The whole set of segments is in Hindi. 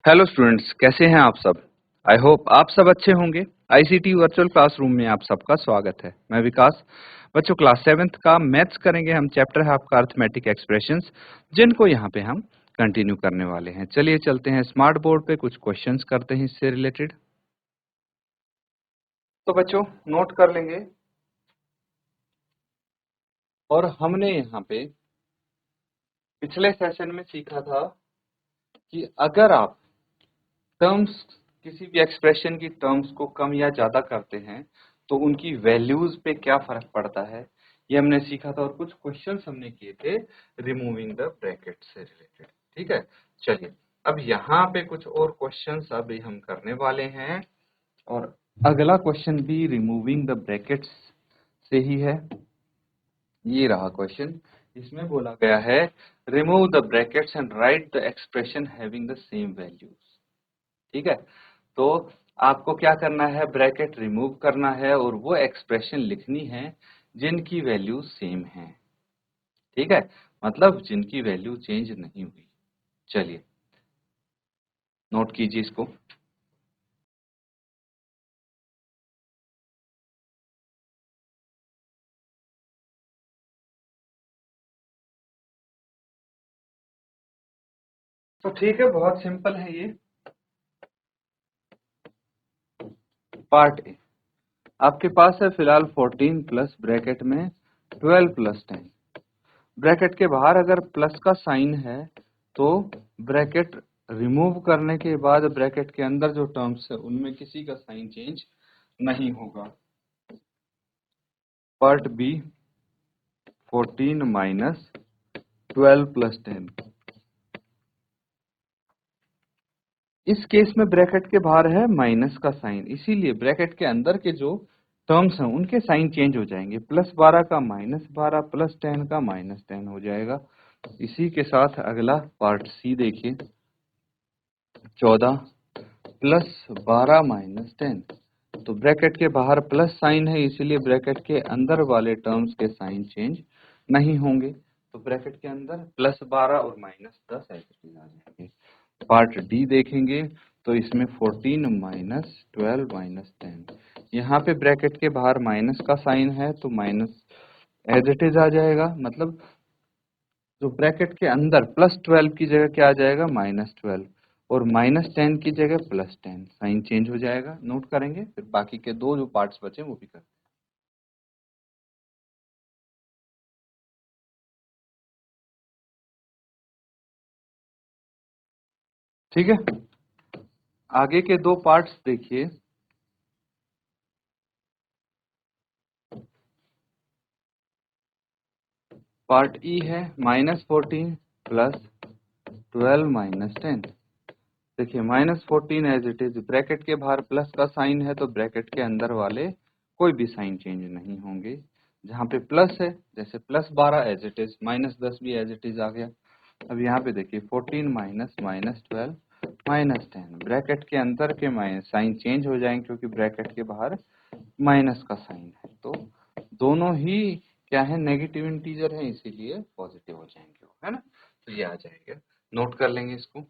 हेलो स्टूडेंट्स, कैसे हैं आप सब। आई होप आप सब अच्छे होंगे। आईसीटी वर्चुअल क्लासरूम में आप सबका स्वागत है। मैं विकास। बच्चों, क्लास 7th का मैथ्स करेंगे हम। चैप्टर है आपका अर्थमेटिक एक्सप्रेशंस, जिनको यहाँ पे हम कंटिन्यू करने वाले हैं। चलिए चलते हैं स्मार्ट बोर्ड पे, कुछ क्वेश्चंस करते हैं इससे रिलेटेड। तो बच्चों नोट कर लेंगे। और हमने यहाँ पे पिछले सेशन में सीखा था कि अगर आप टर्म्स, किसी भी एक्सप्रेशन की टर्म्स को कम या ज्यादा करते हैं तो उनकी वैल्यूज पे क्या फर्क पड़ता है, ये हमने सीखा था। और कुछ क्वेश्चंस हमने किए थे रिमूविंग द ब्रैकेट से रिलेटेड। ठीक है, चलिए अब यहाँ पे कुछ और क्वेश्चंस अभी हम करने वाले हैं। और अगला क्वेश्चन भी रिमूविंग द ब्रैकेट्स से ही है। ये रहा क्वेश्चन। इसमें बोला गया है remove the brackets and right the expression having the same values. ठीक है, तो आपको क्या करना है, ब्रैकेट रिमूव करना है और वो एक्सप्रेशन लिखनी है जिनकी वैल्यू सेम है। ठीक है, मतलब जिनकी वैल्यू चेंज नहीं हुई। चलिए नोट कीजिए इसको। तो ठीक है, बहुत सिंपल है ये। पार्ट ए, आपके पास है फिलहाल 14 प्लस ब्रैकेट में 12 प्लस 10। ब्रैकेट के बाहर अगर प्लस का साइन है तो ब्रैकेट रिमूव करने के बाद ब्रैकेट के अंदर जो टर्म्स है उनमें किसी का साइन चेंज नहीं होगा। Part B 14 minus 12 plus 10। इस केस में ब्रैकेट के बाहर है माइनस का साइन, इसीलिए ब्रैकेट के अंदर के जो टर्म्स हैं उनके साइन चेंज हो जाएंगे। प्लस 12 का माइनस 12, प्लस 10 का माइनस 10 हो जाएगा। इसी के साथ अगला पार्ट सी देखिए। 14 प्लस 12 माइनस 10। तो ब्रैकेट के बाहर प्लस साइन है, इसीलिए ब्रैकेट के अंदर वाले टर्म्स के साइन चेंज नहीं होंगे। तो ब्रैकेट के अंदर प्लस 12 और माइनस 10 ऐसे आ जाएंगे। पार्ट डी देखेंगे तो इसमें 14 माइनस 12 माइनस 10। यहाँ पे ब्रैकेट के बाहर माइनस का साइन है तो माइनस एज इट इज आ जाएगा। मतलब जो ब्रैकेट के अंदर प्लस 12 की जगह क्या आ जाएगा, माइनस 12। और माइनस 10 की जगह प्लस 10, साइन चेंज हो जाएगा। नोट करेंगे, फिर बाकी के दो जो पार्ट्स बचे वो भी करेंगे। ठीक है, आगे के दो पार्ट्स देखिए। पार्ट ई है -14 प्लस 12 माइनस 10। देखिए -14 एज इट इज, ब्रैकेट के बाहर प्लस का साइन है तो ब्रैकेट के अंदर वाले कोई भी साइन चेंज नहीं होंगे। जहाँ पे प्लस है, जैसे plus 12 as it is, minus 10 भी एज इट इज आ गया। अब यहाँ पे देखिए 14 माइनस माइनस 12 माइनस 10, ब्रैकेट के अंदर के माइनस साइन चेंज हो जाएंगे क्योंकि ब्रैकेट के बाहर माइनस का साइन है। तो दोनों ही क्या है, नेगेटिव इंटीजर है, इसीलिए पॉजिटिव हो जाएंगे, है ना। तो ये आ जाएगा, नोट कर लेंगे इसको।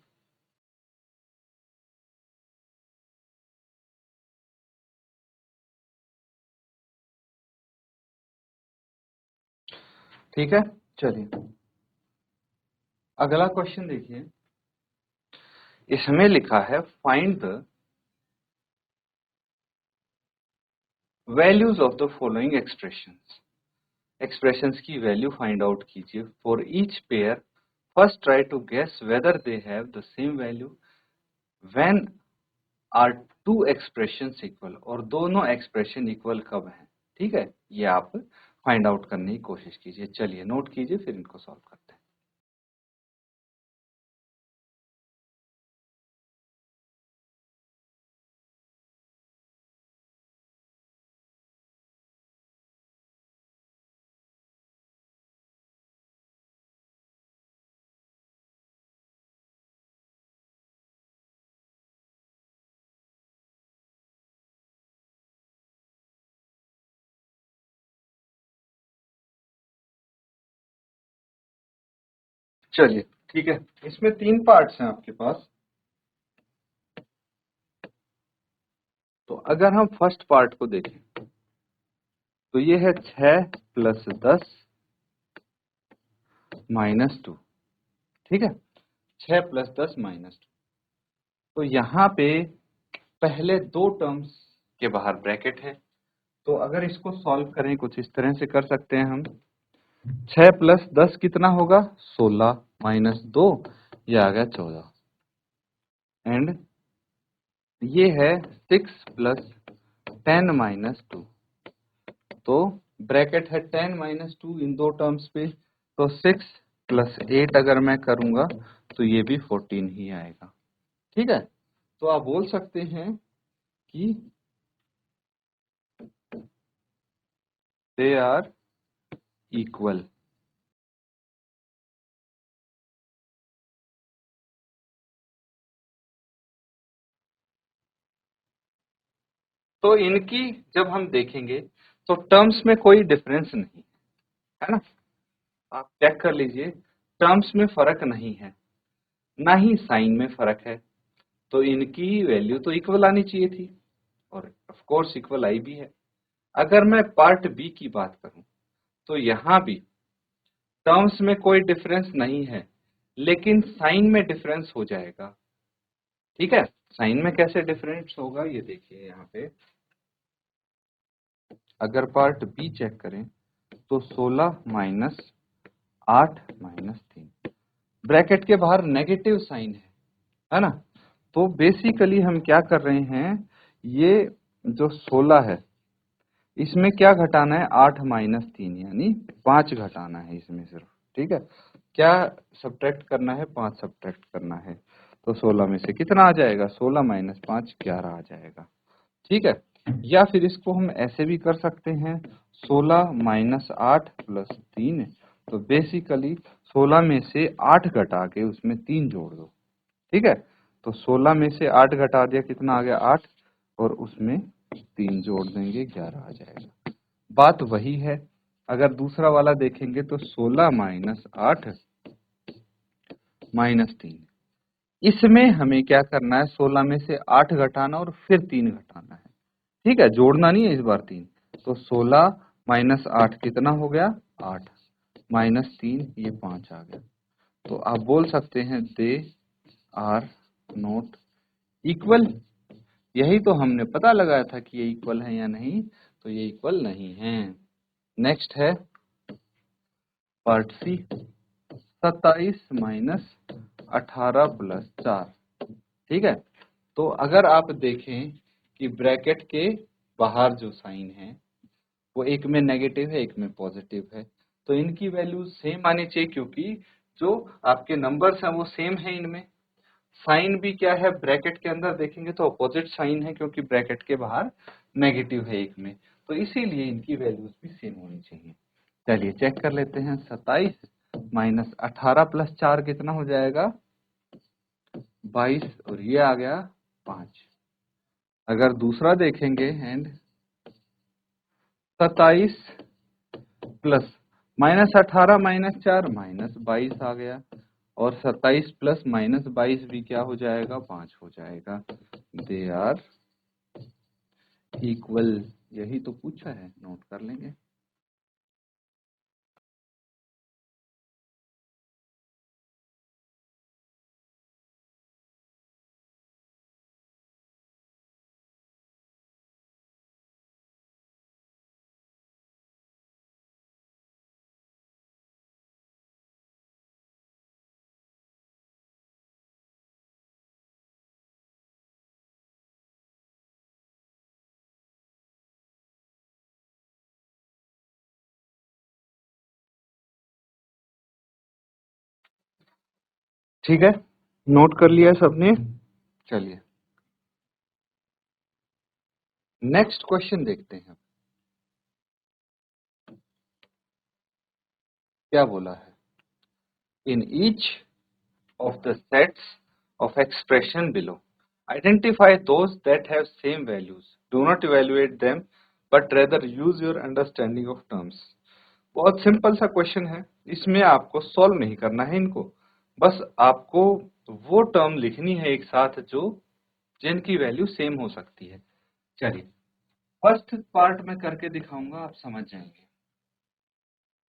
ठीक है, चलिए अगला क्वेश्चन देखिए। इसमें लिखा है find the values of the following expressions. Expressions की वैल्यू फाइंड आउट कीजिए for each pair. First try to guess whether they have the same value when are two expressions equal. और दोनों एक्सप्रेशन इक्वल कब हैं। ठीक है, ये आप फाइंड आउट करने की कोशिश कीजिए। चलिए नोट कीजिए, फिर इनको सॉल्व करते हैं। चलिए ठीक है, इसमें तीन पार्ट्स हैं आपके पास। तो अगर हम फर्स्ट पार्ट को देखें तो ये है 6 प्लस 10 माइनस 2, ठीक है, 6 प्लस 10 माइनस 2। तो यहाँ पे पहले दो टर्म्स के बाहर ब्रैकेट है, तो अगर इसको सॉल्व करें कुछ इस तरह से कर सकते हैं हम। 6 प्लस 10 कितना होगा, 16 माइनस 2, ये आ गया 14। एंड ये है 6 प्लस 10 माइनस 2, तो ब्रैकेट है 10 माइनस 2 इन दो टर्म्स पे, तो 6 प्लस 8 अगर मैं करूंगा तो ये भी 14 ही आएगा, ठीक है। तो आप बोल सकते हैं कि दे आर इक्वल। तो इनकी जब हम देखेंगे तो टर्म्स में कोई डिफरेंस नहीं है ना, आप चेक कर लीजिए, टर्म्स में फर्क नहीं है, ना ही साइन में फर्क है, तो इनकी वैल्यू तो इक्वल आनी चाहिए थी, और ऑफ कोर्स इक्वल आई भी है। अगर मैं पार्ट बी की बात करूं तो यहां भी टर्म्स में कोई डिफरेंस नहीं है, लेकिन साइन में डिफरेंस हो जाएगा, ठीक है। साइन में कैसे डिफरेंस होगा ये देखिए, यहाँ पे अगर पार्ट बी चेक करें तो 16 माइनस 8 माइनस 3, ब्रैकेट के बाहर नेगेटिव साइन है ना। तो बेसिकली हम क्या कर रहे हैं, ये जो 16 है इसमें क्या घटाना है, 8 माइनस 3 यानी 5 घटाना है इसमें सिर्फ, ठीक है। क्या सब्ट्रैक्ट करना है, 5 सब्ट्रैक्ट करना है, तो 16 में से कितना आ जाएगा, 16 माइनस 5 11 आ जाएगा, ठीक है। या फिर इसको हम ऐसे भी कर सकते हैं, 16 माइनस 8 प्लस 3, तो बेसिकली 16 में से 8 घटा के उसमें 3 जोड़ दो, ठीक है। तो 16 में से 8 घटा दिया, कितना आ गया 8, और उसमें 3 जोड़ देंगे 11 आ जाएगा। बात वही है, अगर दूसरा वाला देखेंगे तो 16 माइनस 8 माइनस 3, इसमें हमें क्या करना है, 16 में से 8 घटाना और फिर 3 घटाना है, ठीक है, जोड़ना नहीं है इस बार 3। तो 16 माइनस 8 कितना हो गया 8, माइनस 3 ये 5 आ गया। तो आप बोल सकते हैं दे आर नॉट इक्वल। यही तो हमने पता लगाया था कि ये इक्वल है या नहीं, तो ये इक्वल नहीं है। नेक्स्ट है पार्ट सी, 27 माइनस 18 प्लस 4, ठीक है। तो अगर आप देखें कि ब्रैकेट के बाहर जो साइन है वो एक में नेगेटिव है, एक में पॉजिटिव है, तो इनकी वैल्यू सेम आनी चाहिए, क्योंकि जो आपके नंबर्स हैं वो सेम है इनमें। साइन भी क्या है, ब्रैकेट के अंदर देखेंगे तो अपोजिट साइन है, क्योंकि ब्रैकेट के बाहर नेगेटिव है एक में, तो इसीलिए इनकी वैल्यूज भी सेम होनी चाहिए। चलिए चेक कर लेते हैं, 27 माइनस 18 प्लस 4 कितना हो जाएगा 22, और ये आ गया 5। अगर दूसरा देखेंगे and 27 plus minus 18 minus 4 minus 22 आ गया, और 27 प्लस माइनस 22 भी क्या हो जाएगा 5 हो जाएगा। दे आर इक्वल, यही तो पूछा है, नोट कर लेंगे। ठीक है, नोट कर लिया सबने। चलिए नेक्स्ट क्वेश्चन देखते हैं, क्या बोला है। In each of the sets of expression below, identify those that have same values, do not evaluate them but rather use your understanding of terms। बहुत सिंपल सा क्वेश्चन है, इसमें आपको सॉल्व नहीं करना है इनको, बस आपको वो टर्म लिखनी है एक साथ जो जिनकी वैल्यू सेम हो सकती है। चलिए फर्स्ट पार्ट में करके दिखाऊंगा, आप समझ जाएंगे।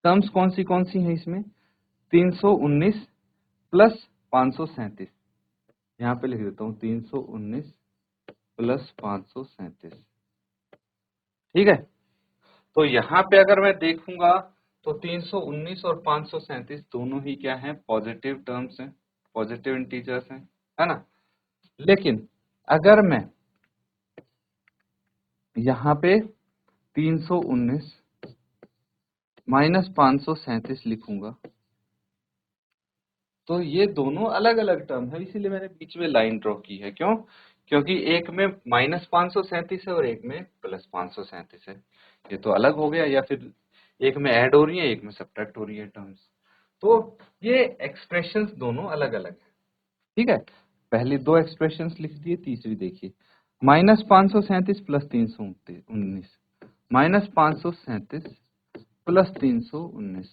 टर्म्स कौन सी हैं इसमें? 319 प्लस 537, यहाँ पे लिख देता हूँ 319 प्लस 537। ठीक है, तो यहाँ पे अगर मैं देखूंगा तो 319 और 537 दोनों ही क्या हैं? पॉजिटिव टर्म्स हैं, पॉजिटिव इंटीजर्स हैं, है ना। लेकिन अगर मैं यहाँ पे 319 माइनस 537 लिखूंगा तो ये दोनों अलग अलग टर्म है, इसीलिए मैंने बीच में लाइन ड्रॉ की है। क्यों? क्योंकि एक में माइनस 537 है और एक में प्लस 537 है। ये तो अलग हो गया, या फिर एक में ऐड हो रही है, एक में सब्ट्रैक्ट हो रही है टर्म्स। तो ये एक्सप्रेशंस दोनों अलग अलग है। ठीक है, पहली दो एक्सप्रेशंस लिख दिए, तीसरी देखिए। Minus 537 plus 319, minus 537 plus 319।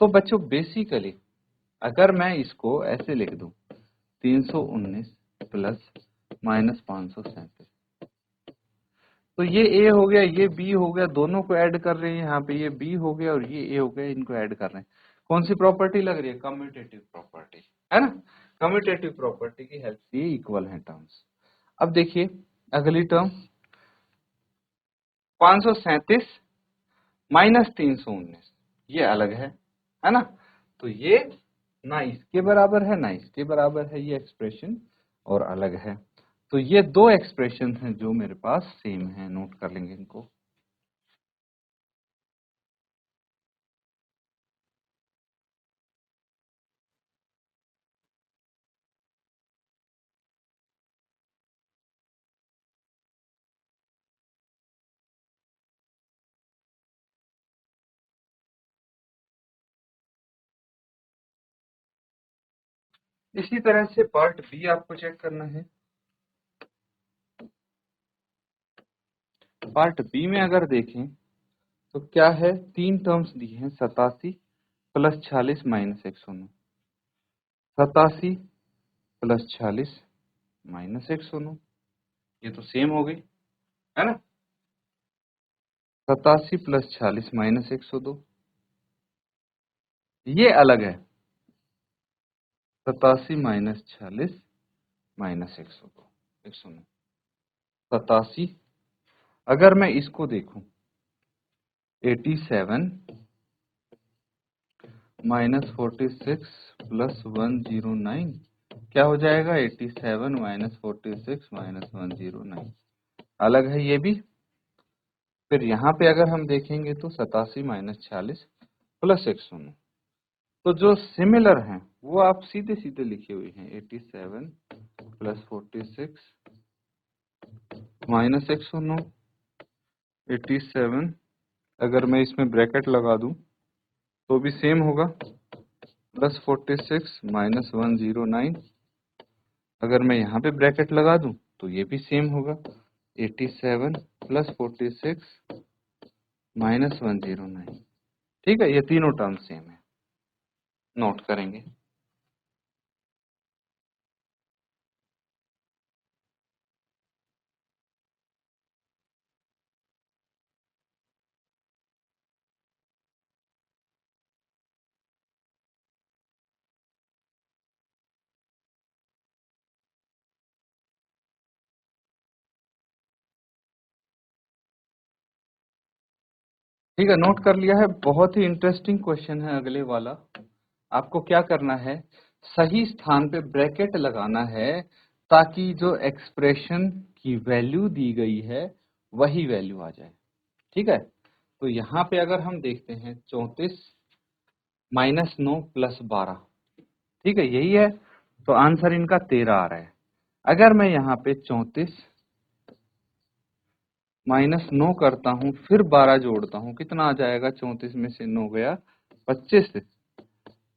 तो बच्चों बेसिकली अगर मैं इसको ऐसे लिख दूं 319 प्लस माइनस 537, तो ये ए हो गया, ये बी हो गया, दोनों को ऐड कर रहे हैं यहाँ पे, ये बी हो गया और ये ए हो गया, इनको ऐड कर रहे हैं। कौन सी प्रॉपर्टी लग रही है? कम्यूटेटिव प्रॉपर्टी, है ना। कम्यूटेटिव प्रॉपर्टी की हेल्प से इक्वल है टर्म्स। अब देखिए अगली टर्म 537 माइनस 319, ये अलग है ना। तो ये ना इसके बराबर है ना इसके बराबर है, ये एक्सप्रेशन और अलग है। तो ये दो एक्सप्रेशन हैं जो मेरे पास सेम है, नोट कर लेंगे इनको। इसी तरह से पार्ट बी आपको चेक करना है। पार्ट बी में अगर देखें तो क्या है, तीन टर्म्स दी हैं, 87 प्लस 46 माइनस 109। 87 प्लस 46 माइनस 109, ये तो सेम हो गई, है ना। 87 प्लस 46 माइनस 102, ये अलग है। 87 माइनस 46 माइनस 102, 109। 87, अगर मैं इसको देखूं 87 माइनस 46 प्लस 109, क्या हो जाएगा? 87 माइनस 46 माइनस 109, अलग है ये भी। फिर यहाँ पे अगर हम देखेंगे तो 87 माइनस 46 प्लस 109, तो जो सिमिलर हैं वो आप सीधे सीधे लिखे हुए हैं। 87 प्लस 46 माइनस 109, 87, अगर मैं इसमें ब्रैकेट लगा दूं तो भी सेम होगा, प्लस 46 माइनस 109, अगर मैं यहाँ पे ब्रैकेट लगा दूं तो ये भी सेम होगा, 87 प्लस 46 माइनस 109। ठीक है, ये तीनों टर्म सेम है, नोट करेंगे। ठीक है, नोट कर लिया है। बहुत ही इंटरेस्टिंग क्वेश्चन है अगले वाला। आपको क्या करना है, सही स्थान पे ब्रैकेट लगाना है ताकि जो एक्सप्रेशन की वैल्यू दी गई है वही वैल्यू आ जाए। ठीक है, तो यहाँ पे अगर हम देखते हैं 34 माइनस 9 प्लस 12, ठीक है यही है, तो आंसर इनका 13 आ रहा है। अगर मैं यहाँ पे 34 माइनस 9 करता हूँ फिर 12 जोड़ता हूँ, कितना आ जाएगा? 34 में से 9 गया 25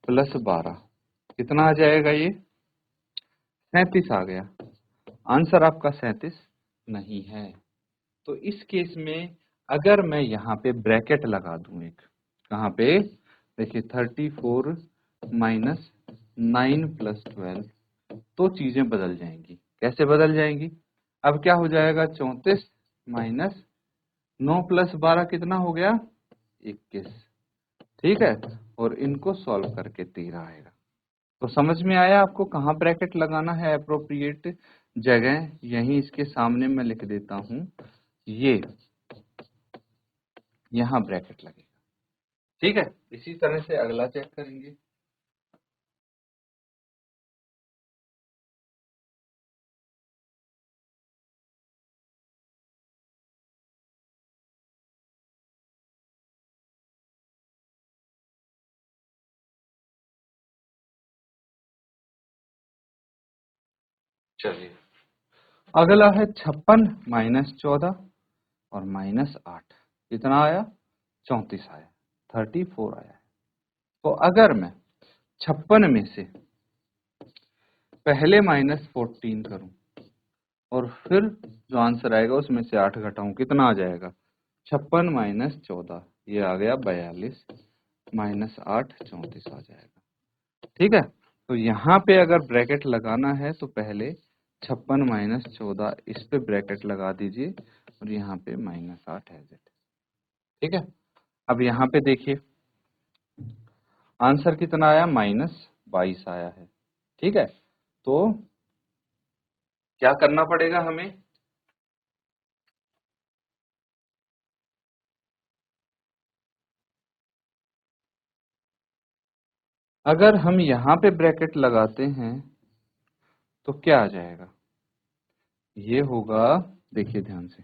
प्लस 12, कितना आ जाएगा? ये 37 आ गया। आंसर आपका 37 नहीं है। तो इस केस में अगर मैं यहाँ पे ब्रैकेट लगा दूं एक, कहाँ पे? देखिए 34 माइनस 9 प्लस 12, तो चीजें बदल जाएंगी। कैसे बदल जाएंगी? अब क्या हो जाएगा, 34 माइनस 9 प्लस 12 कितना हो गया, 21। ठीक है, और इनको सॉल्व करके 13 आएगा। तो समझ में आया आपको कहाँ ब्रैकेट लगाना है, अप्रोप्रिएट जगह यहीं इसके सामने मैं लिख देता हूं, ये यहाँ ब्रैकेट लगेगा। ठीक है, इसी तरह से अगला चेक करेंगे। चलिए, अगला है 56 माइनस 14 और माइनस 8, कितना आया, 34 आया, 34 आया है। तो अगर मैं 56 में से पहले माइनस 14 करूं और फिर जो आंसर आएगा उसमें से 8 घटाऊं, कितना आ जाएगा, 56 माइनस 14, ये आ गया 42, माइनस 8 34 आ जाएगा। ठीक है, तो यहाँ पे अगर ब्रैकेट लगाना है तो पहले 56 माइनस 14 इस पे ब्रैकेट लगा दीजिए और यहाँ पे माइनस 8 है। ठीक है, अब यहाँ पे देखिए आंसर कितना आया, माइनस 22 आया है। ठीक है, तो क्या करना पड़ेगा हमें, अगर हम यहाँ पे ब्रैकेट लगाते हैं तो क्या आ जाएगा, ये होगा, देखिए ध्यान से,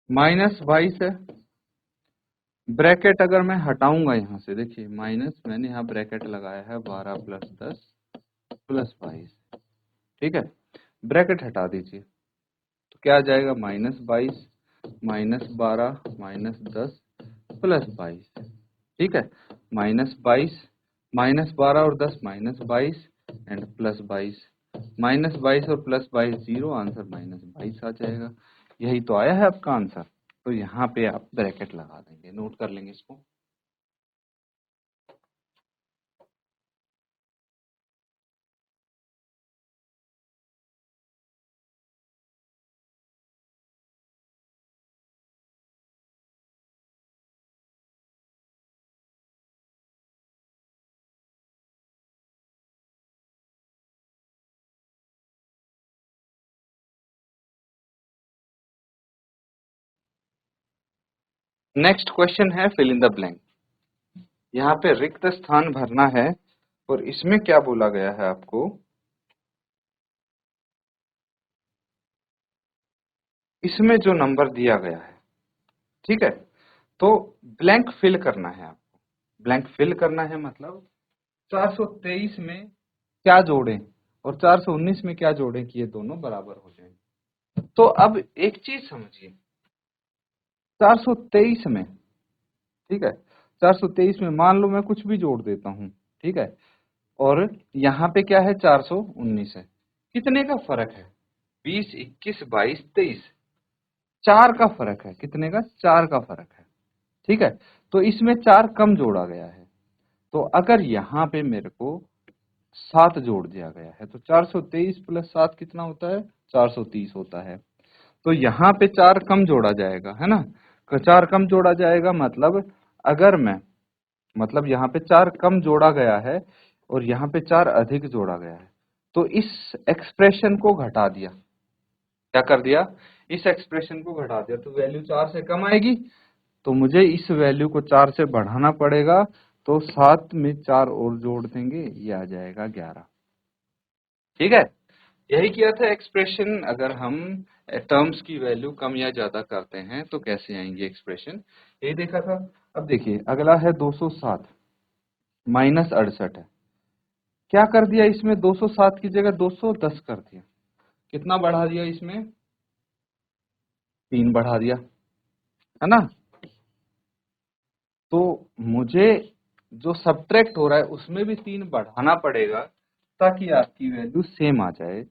माइनस 22 है, ब्रैकेट अगर मैं हटाऊंगा यहाँ से, देखिए माइनस, मैंने यहाँ ब्रैकेट लगाया है 12 प्लस 10 प्लस 22। ठीक है, ब्रैकेट हटा दीजिए तो क्या आ जाएगा, माइनस 22 माइनस 12 माइनस 10 प्लस 22। ठीक है, माइनस 22 माइनस 12 और 10 माइनस 22 एंड प्लस 22, माइनस 22 और प्लस 22 जीरो, आंसर माइनस 22 आ जाएगा। यही तो आया है आपका आंसर। तो यहाँ पे आप ब्रैकेट लगा देंगे, नोट कर लेंगे इसको। नेक्स्ट क्वेश्चन है फिल इन द ब्लैंक। यहाँ पे रिक्त स्थान भरना है और इसमें क्या बोला गया है आपको, इसमें जो नंबर दिया गया है, ठीक है, तो ब्लैंक फिल करना है आपको। ब्लैंक फिल करना है मतलब 423 में क्या जोड़ें और 419 में क्या जोड़ें कि ये दोनों बराबर हो जाएं। तो अब एक चीज समझिए, 423 में, ठीक है, 423 में मान लो मैं कुछ भी जोड़ देता हूं, ठीक है, और यहाँ पे क्या है, 419 है, कितने का फर्क है, 20 21 22 23, 4 का फर्क है, कितने का, 4 का फर्क है। ठीक है, तो इसमें 4 कम जोड़ा गया है, तो अगर यहाँ पे मेरे को 7 जोड़ दिया गया है तो 423 प्लस 7 कितना होता है, 430 होता है। तो यहाँ पे 4 कम जोड़ा जाएगा, है ना, 4 कम जोड़ा जाएगा मतलब, अगर मैं, मतलब यहाँ पे 4 कम जोड़ा गया है और यहाँ पे 4 अधिक जोड़ा गया है, तो इस एक्सप्रेशन को घटा दिया, क्या कर दिया, इस एक्सप्रेशन को घटा दिया, तो वैल्यू 4 से कम आएगी, तो मुझे इस वैल्यू को 4 से बढ़ाना पड़ेगा, तो 7 में 4 और जोड़ देंगे, ये आ जाएगा 11। ठीक है, यही किया था एक्सप्रेशन, अगर हम टर्म्स की वैल्यू कम या ज्यादा करते हैं तो कैसे आएंगे एक्सप्रेशन, यही देखा था। अब देखिए अगला है 207 माइनस 68 है, क्या कर दिया इसमें, 207 की जगह 210 कर दिया, कितना बढ़ा दिया इसमें, 3 बढ़ा दिया, है ना। तो मुझे जो सब्ट्रैक्ट हो रहा है उसमें भी 3 बढ़ाना पड़ेगा ताकि आपकी वैल्यू सेम आ जाए।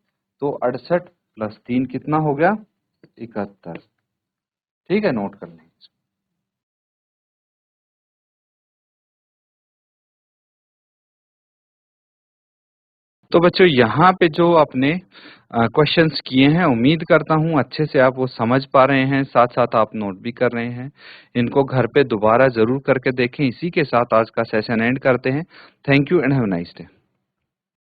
तो 68 प्लस 3 कितना हो गया, 71। ठीक है, नोट कर लें। तो बच्चों यहाँ पे जो आपने क्वेश्चंस किए हैं, उम्मीद करता हूँ अच्छे से आप वो समझ पा रहे हैं, साथ साथ आप नोट भी कर रहे हैं। इनको घर पे दोबारा जरूर करके देखें। इसी के साथ आज का सेशन एंड करते हैं। Thank you and have a nice day.